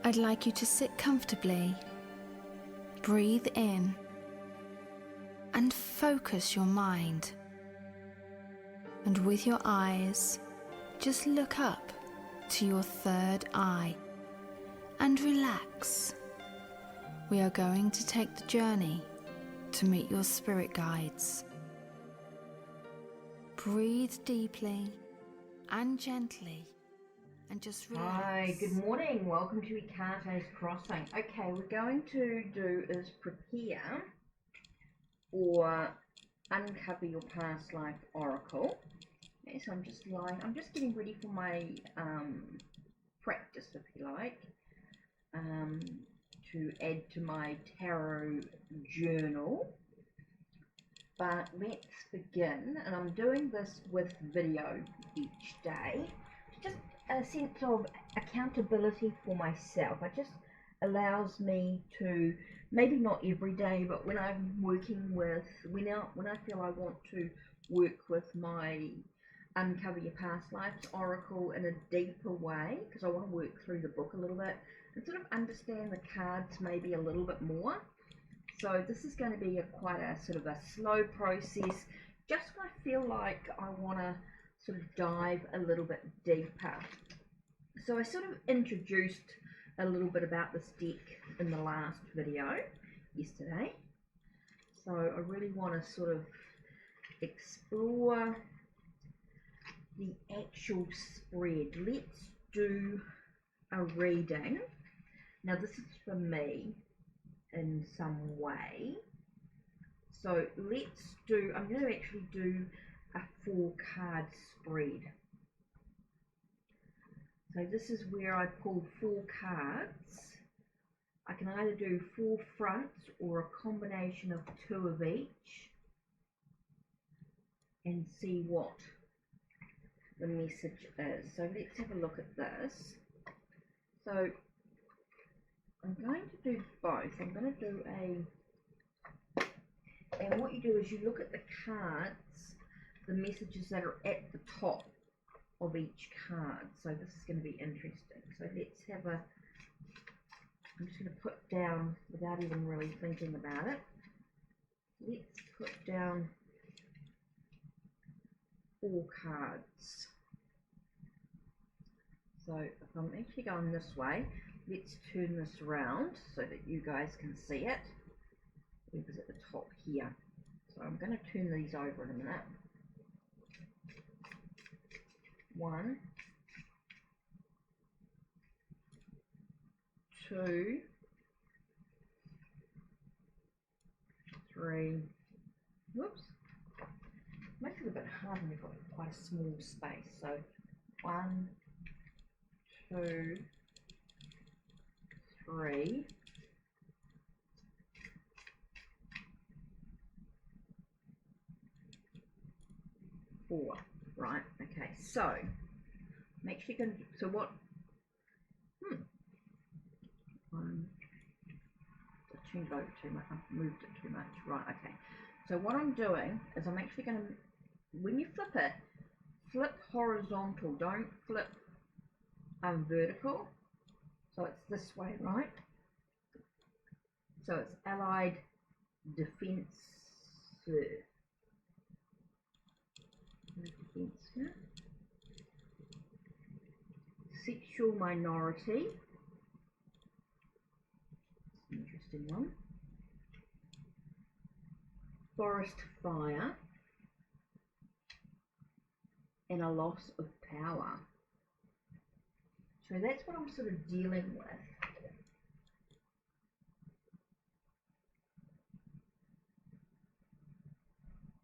I'd like you to sit comfortably, breathe in, and focus your mind. And with your eyes, just look up to your third eye and relax. We are going to take the journey to meet your spirit guides. Breathe deeply and gently and just relax. Hi, good morning. Welcome to HeKate's Crossing. Okay, we're going to do is prepare or uncover your past life oracle. Okay, so I'm just getting ready for my practice, if you like, to add to my tarot journal. But let's begin, and I'm doing this with video each day. Just a sense of accountability for myself. It just allows me to, maybe not every day, but when I'm working with, when I feel I want to work with my Uncover Your Past Lives Oracle in a deeper way, because I want to work through the book a little bit and sort of understand the cards maybe a little bit more. So this is going to be quite a sort of a slow process, just when I feel like I want to sort of dive a little bit deeper. So I sort of introduced a little bit about this deck in the last video yesterday. So I really want to sort of explore the actual spread. Let's do a reading. Now this is for me in some way. So I'm going to actually do a 4-card spread. So this is where I pull 4 cards. I can either do 4 fronts or a combination of 2 of each and see what the message is. So let's have a look at this. So I'm going to do both. I'm going to do and what you do is you look at the cards, the messages that are at the top of each card. So this is going to be interesting. So let's have I'm just going to put down, without even really thinking about it, let's put down 4 cards. So if I'm actually going this way, let's turn this around so that you guys can see it. It was at the top here. So I'm going to turn these over in a minute. 1, 2, 3. Whoops. Makes it a bit hard when you've got quite a small space. So 1, 2, 3. 4. Right, okay, so I'm actually going to, so what, I tuned it over too much, I've moved it too much, right, okay. So what I'm doing is I'm actually going to, when you flip it, flip horizontal, don't flip vertical. So it's this way, right? So it's Allied Defense. Sexual minority. Interesting one. Forest fire. And a loss of power. So that's what I'm sort of dealing with.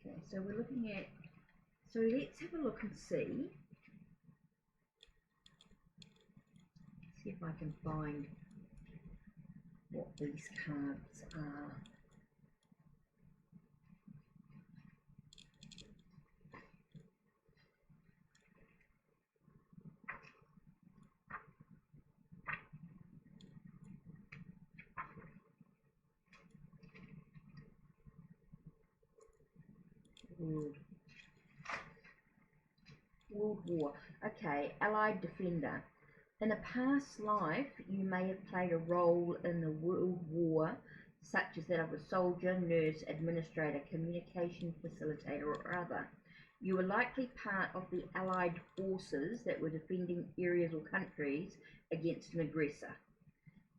Okay, so we're looking at, so let's have a look and see. See if I can find what these cards are. World War. Okay, Allied Defender. In a past life, you may have played a role in the World War, such as that of a soldier, nurse, administrator, communication facilitator, or other. You were likely part of the Allied forces that were defending areas or countries against an aggressor.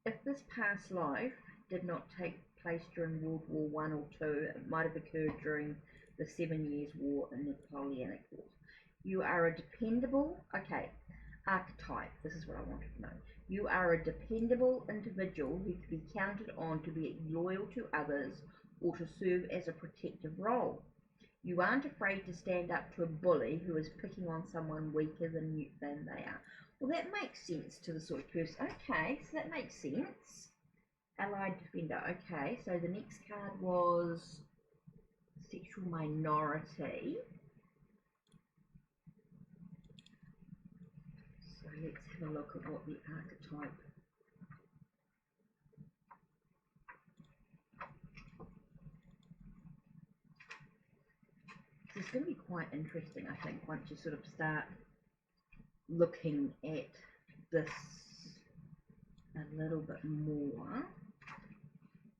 If this past life did not take place during World War One or Two, it might have occurred during the 7 Years' War and Napoleonic Wars. You are a dependable, archetype, this is what I wanted to know. You are a dependable individual who can be counted on to be loyal to others or to serve as a protective role. You aren't afraid to stand up to a bully who is picking on someone weaker than they are. Well, that makes sense to the sort of person. Okay, so that makes sense. Allied defender. Okay, so the next card was sexual minority. So let's have a look at what the archetype. This is going to be quite interesting, I think, once you sort of start looking at this a little bit more.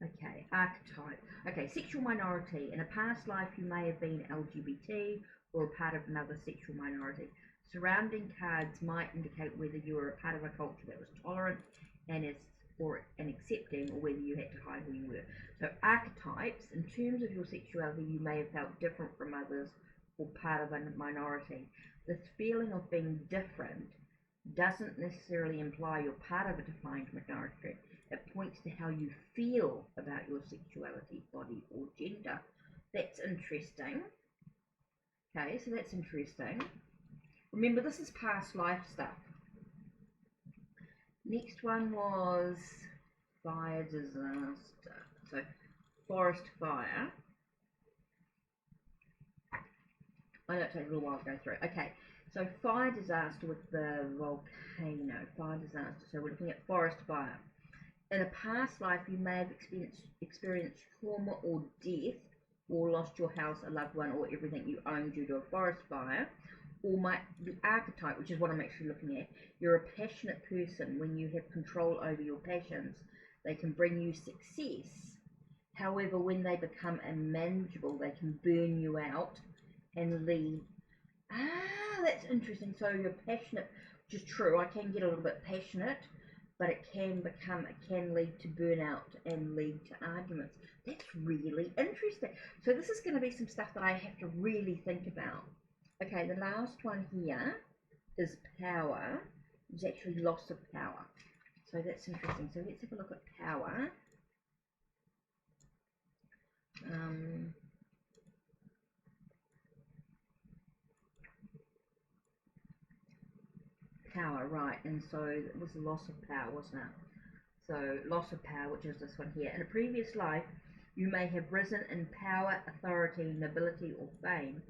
Okay, archetype. Okay, sexual minority. In a past life, you may have been LGBT or a part of another sexual minority. Surrounding cards might indicate whether you were a part of a culture that was tolerant and accepting, or whether you had to hide who you were. So archetypes, in terms of your sexuality, you may have felt different from others or part of a minority. This feeling of being different doesn't necessarily imply you're part of a defined minority. It points to how you feel about your sexuality, body, or gender. That's interesting. Okay, so that's interesting. Remember, this is past life stuff. Next one was fire disaster. So forest fire. I know it takes a little while to go through. Okay, so fire disaster with the volcano. Fire disaster. So we're looking at forest fire. In a past life, you may have experienced trauma or death, or lost your house, a loved one, or everything you own due to a forest fire. Or the archetype, which is what I'm actually looking at, you're a passionate person. When you have control over your passions, they can bring you success. However, when they become unmanageable, they can burn you out and lead. That's interesting. So you're passionate, which is true. I can get a little bit passionate, but it can lead to burnout and lead to arguments. That's really interesting. So this is going to be some stuff that I have to really think about. Okay, the last one here is power. It's actually loss of power. So that's interesting. So let's have a look at power. Power, right, and so it was the loss of power, wasn't it? So loss of power, which is this one here. In a previous life, you may have risen in power, authority, nobility, or fame,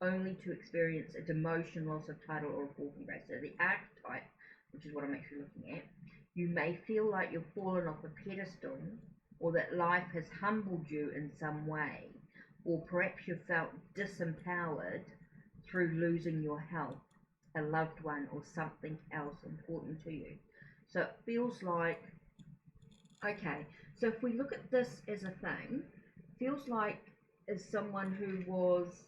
only to experience a demotion, loss of title, or a fall from grace. So the archetype, which is what I'm actually looking at, you may feel like you've fallen off a pedestal, or that life has humbled you in some way, or perhaps you've felt disempowered through losing your health, a loved one, or something else important to you. So it feels like, okay, so if we look at this as a thing, feels like as someone who was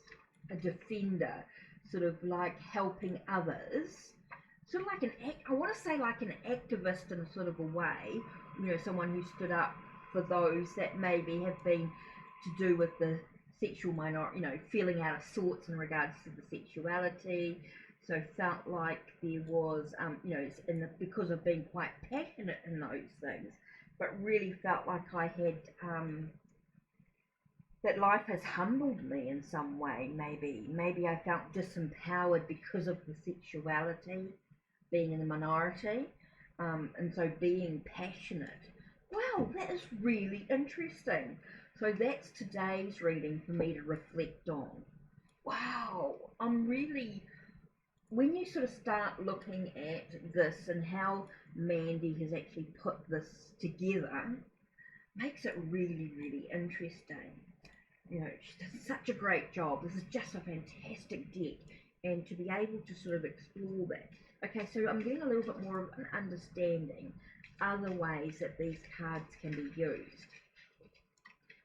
a defender, sort of like helping others, sort of like I want to say like an activist in a sort of a way, you know, someone who stood up for those that maybe have been to do with the sexual minority, you know, feeling out of sorts in regards to the sexuality. So felt like there was, you know, because of being quite passionate in those things, but really felt like I had, that life has humbled me in some way. Maybe I felt disempowered because of the sexuality, being in the minority, and so being passionate. Wow, that is really interesting. So that's today's reading for me to reflect on. Wow, I'm really, when you sort of start looking at this and how Mandy has actually put this together, makes it really, really interesting. You know, she does such a great job. This is just a fantastic deck, and to be able to sort of explore that. Okay, so I'm getting a little bit more of an understanding other ways that these cards can be used,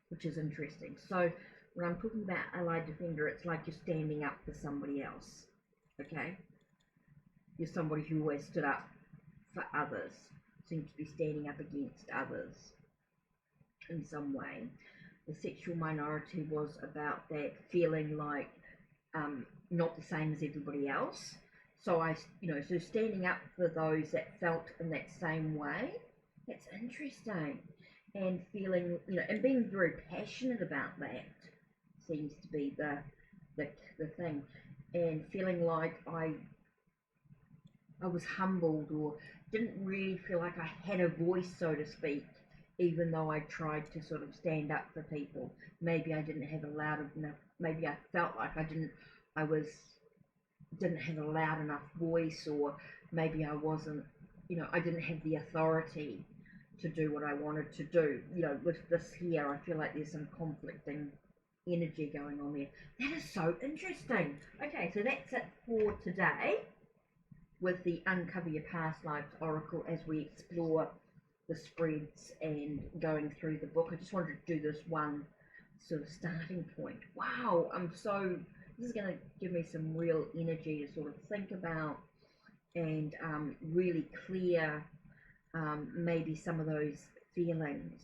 which is interesting. So when I'm talking about allied defender, it's like you're standing up for somebody else, okay? You're somebody who always stood up for others, seems to be standing up against others in some way. The sexual minority was about that feeling like not the same as everybody else. So so standing up for those that felt in that same way, that's interesting. And feeling, and being very passionate about that seems to be the thing. And feeling like I was humbled, or didn't really feel like I had a voice, so to speak, even though I tried to sort of stand up for people. Maybe I didn't have a loud enough, maybe I felt like I didn't have a loud enough voice, or maybe I wasn't, I didn't have the authority to do what I wanted to do. With this here, I feel like there's some conflicting energy going on there. That is so interesting. Okay, so that's it for today with the Uncover Your Past Lives Oracle as we explore the spreads and going through the book. I just wanted to do this one sort of starting point. Wow, this is going to give me some real energy to sort of think about and really clear maybe some of those feelings.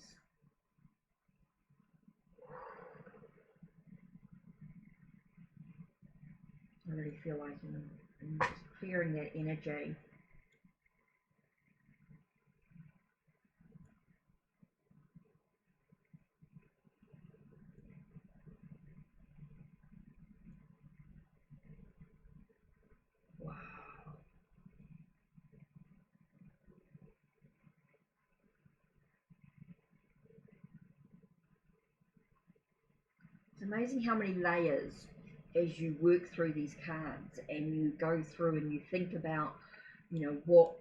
I really feel like I'm just clearing that energy. Wow. It's amazing how many layers as you work through these cards and you go through and you think about, what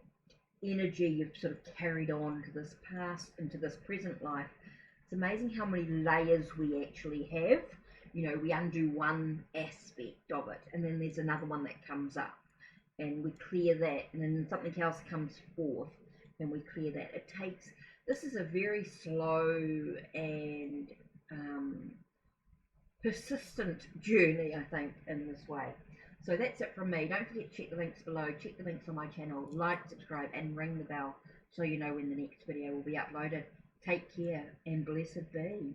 energy you've sort of carried on to this past into this present life. It's amazing how many layers we actually have. We undo one aspect of it, and then there's another one that comes up, and we clear that, and then something else comes forth, and we clear that. This is a very slow and persistent journey, I think, in this way. So that's it from me. Don't forget to check the links below, check the links on my channel, like, subscribe, and ring the bell so you know when the next video will be uploaded. Take care and blessed be.